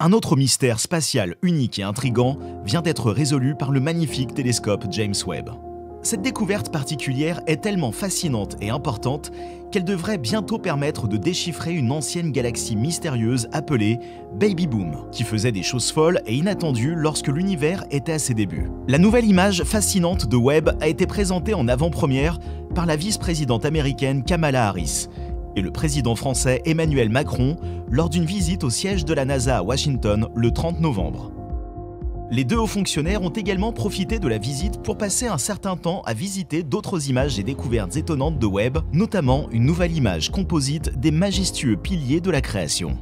Un autre mystère spatial unique et intrigant vient d'être résolu par le magnifique télescope James Webb. Cette découverte particulière est tellement fascinante et importante qu'elle devrait bientôt permettre de déchiffrer une ancienne galaxie mystérieuse appelée Baby Boom, qui faisait des choses folles et inattendues lorsque l'univers était à ses débuts. La nouvelle image fascinante de Webb a été présentée en avant-première par la vice-présidente américaine Kamala Harris et le président français Emmanuel Macron lors d'une visite au siège de la NASA à Washington le 30 novembre. Les deux hauts fonctionnaires ont également profité de la visite pour passer un certain temps à visiter d'autres images et découvertes étonnantes de Webb, notamment une nouvelle image composite des majestueux piliers de la création.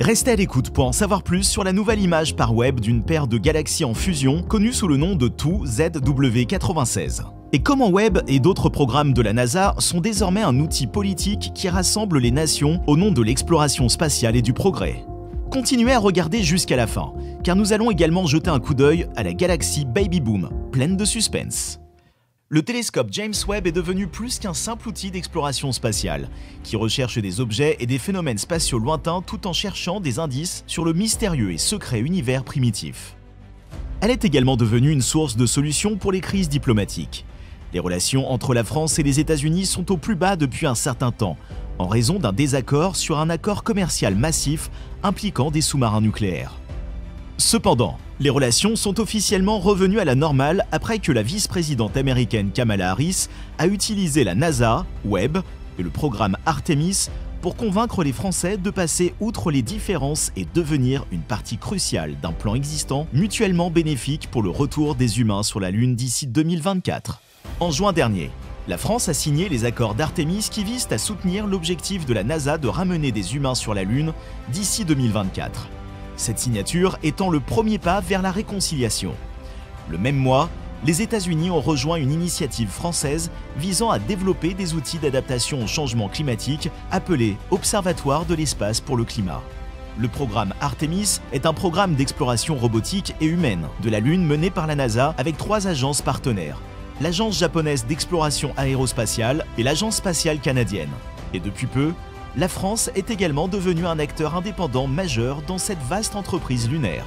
Restez à l'écoute pour en savoir plus sur la nouvelle image par Webb d'une paire de galaxies en fusion connue sous le nom de TOO ZW96. Et comment Webb et d'autres programmes de la NASA sont désormais un outil politique qui rassemble les nations au nom de l'exploration spatiale et du progrès. Continuez à regarder jusqu'à la fin, car nous allons également jeter un coup d'œil à la galaxie Baby Boom, pleine de suspense. Le télescope James Webb est devenu plus qu'un simple outil d'exploration spatiale, qui recherche des objets et des phénomènes spatiaux lointains tout en cherchant des indices sur le mystérieux et secret univers primitif. Elle est également devenue une source de solutions pour les crises diplomatiques. Les relations entre la France et les États-Unis sont au plus bas depuis un certain temps, en raison d'un désaccord sur un accord commercial massif impliquant des sous-marins nucléaires. Cependant, les relations sont officiellement revenues à la normale après que la vice-présidente américaine Kamala Harris a utilisé la NASA, Webb et le programme Artemis pour convaincre les Français de passer outre les différences et devenir une partie cruciale d'un plan existant mutuellement bénéfique pour le retour des humains sur la Lune d'ici 2024. En juin dernier, la France a signé les accords d'Artemis qui visent à soutenir l'objectif de la NASA de ramener des humains sur la Lune d'ici 2024. Cette signature étant le premier pas vers la réconciliation. Le même mois, les États-Unis ont rejoint une initiative française visant à développer des outils d'adaptation au changement climatique appelé Observatoire de l'espace pour le climat. Le programme Artemis est un programme d'exploration robotique et humaine de la Lune mené par la NASA avec 3 agences partenaires: l'Agence japonaise d'exploration aérospatiale et l'Agence spatiale canadienne. Et depuis peu, la France est également devenue un acteur indépendant majeur dans cette vaste entreprise lunaire.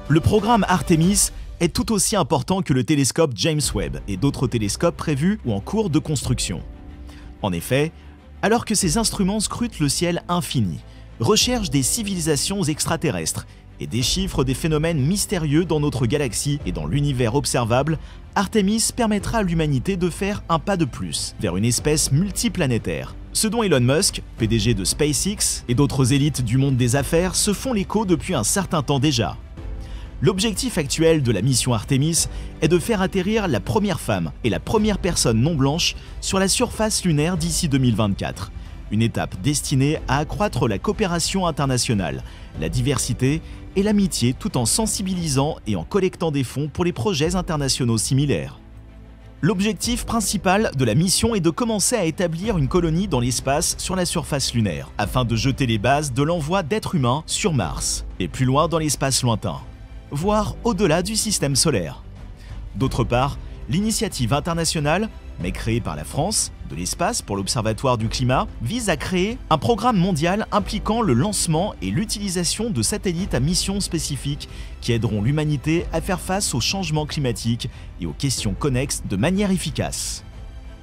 Le programme Artemis est tout aussi important que le télescope James Webb et d'autres télescopes prévus ou en cours de construction. En effet, alors que ces instruments scrutent le ciel infini, recherchent des civilisations extraterrestres et déchiffrent des phénomènes mystérieux dans notre galaxie et dans l'univers observable, Artemis permettra à l'humanité de faire un pas de plus vers une espèce multiplanétaire. Ce dont Elon Musk, PDG de SpaceX, et d'autres élites du monde des affaires se font l'écho depuis un certain temps déjà. L'objectif actuel de la mission Artemis est de faire atterrir la première femme et la première personne non blanche sur la surface lunaire d'ici 2024. Une étape destinée à accroître la coopération internationale, la diversité et l'amitié tout en sensibilisant et en collectant des fonds pour les projets internationaux similaires. L'objectif principal de la mission est de commencer à établir une colonie dans l'espace sur la surface lunaire, afin de jeter les bases de l'envoi d'êtres humains sur Mars, et plus loin dans l'espace lointain, voire au-delà du système solaire. D'autre part, l'initiative internationale, mais créée par la France, de l'espace pour l'Observatoire du climat, vise à créer un programme mondial impliquant le lancement et l'utilisation de satellites à mission spécifique qui aideront l'humanité à faire face aux changements climatiques et aux questions connexes de manière efficace.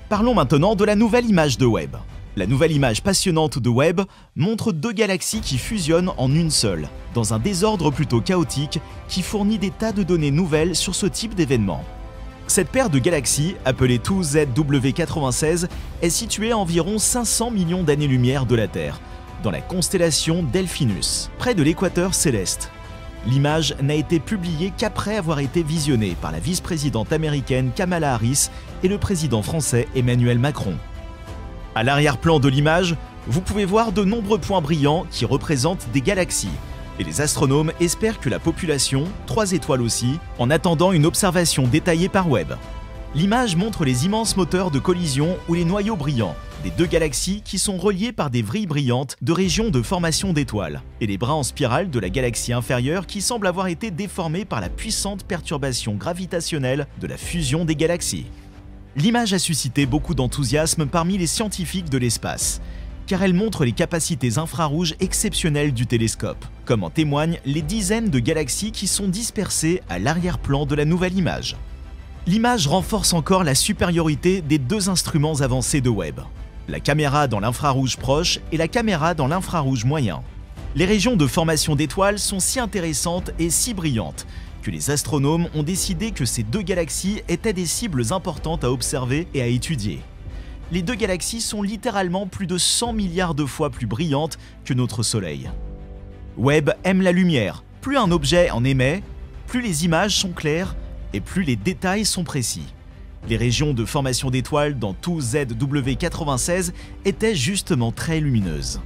Parlons maintenant de la nouvelle image de Webb. La nouvelle image passionnante de Webb montre 2 galaxies qui fusionnent en une seule, dans un désordre plutôt chaotique qui fournit des tas de données nouvelles sur ce type d'événement. Cette paire de galaxies, appelée TOO ZW96, est située à environ 500 millions d'années-lumière de la Terre, dans la constellation Delphinus, près de l'équateur céleste. L'image n'a été publiée qu'après avoir été visionnée par la vice-présidente américaine Kamala Harris et le président français Emmanuel Macron. À l'arrière-plan de l'image, vous pouvez voir de nombreux points brillants qui représentent des galaxies. Et les astronomes espèrent que la population, 3 étoiles aussi, en attendant une observation détaillée par Webb. L'image montre les immenses moteurs de collision ou les noyaux brillants des 2 galaxies qui sont reliés par des vrilles brillantes de régions de formation d'étoiles, et les bras en spirale de la galaxie inférieure qui semblent avoir été déformés par la puissante perturbation gravitationnelle de la fusion des galaxies. L'image a suscité beaucoup d'enthousiasme parmi les scientifiques de l'espace, car elle montre les capacités infrarouges exceptionnelles du télescope, comme en témoignent les dizaines de galaxies qui sont dispersées à l'arrière-plan de la nouvelle image. L'image renforce encore la supériorité des deux instruments avancés de Webb, la caméra dans l'infrarouge proche et la caméra dans l'infrarouge moyen. Les régions de formation d'étoiles sont si intéressantes et si brillantes que les astronomes ont décidé que ces deux galaxies étaient des cibles importantes à observer et à étudier. Les deux galaxies sont littéralement plus de 100 milliards de fois plus brillantes que notre Soleil. Webb aime la lumière. Plus un objet en émet, plus les images sont claires et plus les détails sont précis. Les régions de formation d'étoiles dans 2ZW96 étaient justement très lumineuses.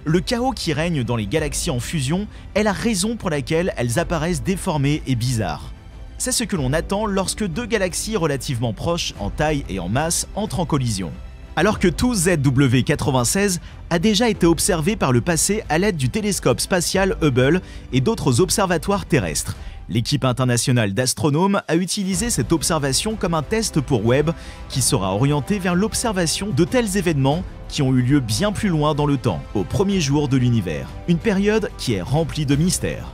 Le chaos qui règne dans les galaxies en fusion est la raison pour laquelle elles apparaissent déformées et bizarres. C'est ce que l'on attend lorsque deux galaxies relativement proches en taille et en masse entrent en collision. Alors que 2ZW96 a déjà été observé par le passé à l'aide du télescope spatial Hubble et d'autres observatoires terrestres, l'équipe internationale d'astronomes a utilisé cette observation comme un test pour Webb qui sera orienté vers l'observation de tels événements qui ont eu lieu bien plus loin dans le temps, au premier jour de l'univers, une période qui est remplie de mystères.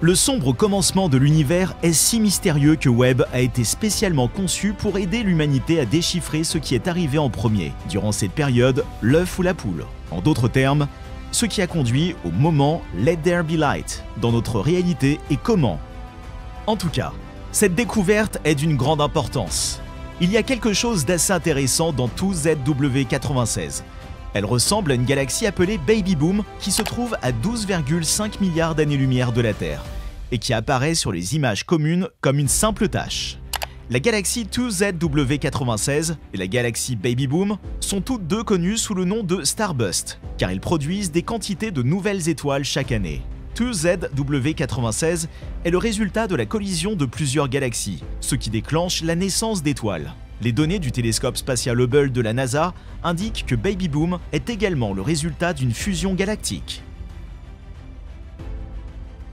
Le sombre commencement de l'univers est si mystérieux que Webb a été spécialement conçu pour aider l'humanité à déchiffrer ce qui est arrivé en premier, durant cette période, l'œuf ou la poule. En d'autres termes, ce qui a conduit au moment Let There Be Light dans notre réalité et comment. En tout cas, cette découverte est d'une grande importance. Il y a quelque chose d'assez intéressant dans 2ZW96. Elle ressemble à une galaxie appelée Baby Boom qui se trouve à 12,5 milliards d'années-lumière de la Terre et qui apparaît sur les images communes comme une simple tache. La galaxie 2ZW96 et la galaxie Baby Boom sont toutes deux connues sous le nom de Starburst, car elles produisent des quantités de nouvelles étoiles chaque année. 2ZW96 est le résultat de la collision de plusieurs galaxies, ce qui déclenche la naissance d'étoiles. Les données du télescope spatial Hubble de la NASA indiquent que Baby Boom est également le résultat d'une fusion galactique.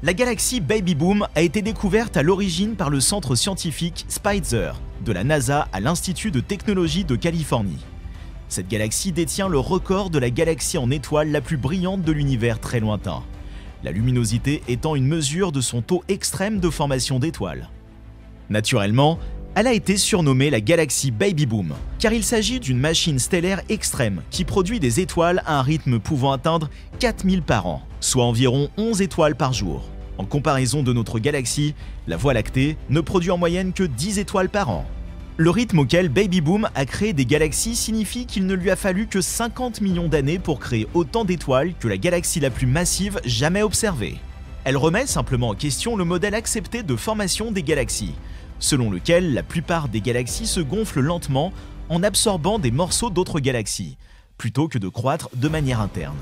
La galaxie Baby Boom a été découverte à l'origine par le centre scientifique Spitzer de la NASA à l'Institut de technologie de Californie. Cette galaxie détient le record de la galaxie en étoile la plus brillante de l'univers très lointain, la luminosité étant une mesure de son taux extrême de formation d'étoiles. Naturellement, elle a été surnommée la galaxie Baby Boom, car il s'agit d'une machine stellaire extrême qui produit des étoiles à un rythme pouvant atteindre 4000 par an, soit environ 11 étoiles par jour. En comparaison de notre galaxie, la Voie lactée ne produit en moyenne que 10 étoiles par an. Le rythme auquel Baby Boom a créé des galaxies signifie qu'il ne lui a fallu que 50 millions d'années pour créer autant d'étoiles que la galaxie la plus massive jamais observée. Elle remet simplement en question le modèle accepté de formation des galaxies, selon lequel la plupart des galaxies se gonflent lentement en absorbant des morceaux d'autres galaxies, plutôt que de croître de manière interne.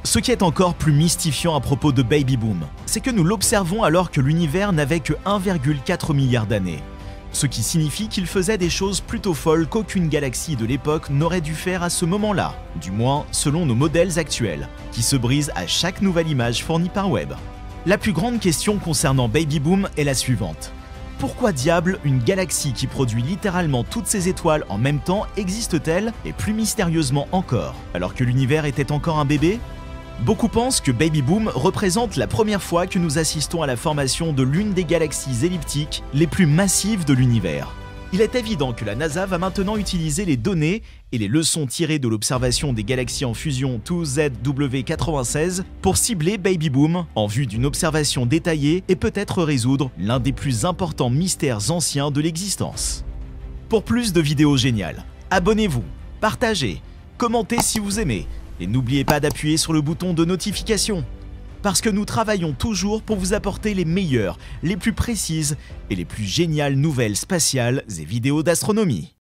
Ce qui est encore plus mystifiant à propos de Baby Boom, c'est que nous l'observons alors que l'univers n'avait que 1,4 milliard d'années, ce qui signifie qu'il faisait des choses plutôt folles qu'aucune galaxie de l'époque n'aurait dû faire à ce moment-là, du moins selon nos modèles actuels, qui se brisent à chaque nouvelle image fournie par Webb. La plus grande question concernant Baby Boom est la suivante. Pourquoi diable une galaxie qui produit littéralement toutes ces étoiles en même temps existe-t-elle, et plus mystérieusement encore, alors que l'univers était encore un bébé? Beaucoup pensent que Baby Boom représente la première fois que nous assistons à la formation de l'une des galaxies elliptiques les plus massives de l'univers. Il est évident que la NASA va maintenant utiliser les données et les leçons tirées de l'observation des galaxies en fusion 2ZW96 pour cibler Baby Boom en vue d'une observation détaillée et peut-être résoudre l'un des plus importants mystères anciens de l'existence. Pour plus de vidéos géniales, abonnez-vous, partagez, commentez si vous aimez et n'oubliez pas d'appuyer sur le bouton de notification. Parce que nous travaillons toujours pour vous apporter les meilleures, les plus précises et les plus géniales nouvelles spatiales et vidéos d'astronomie.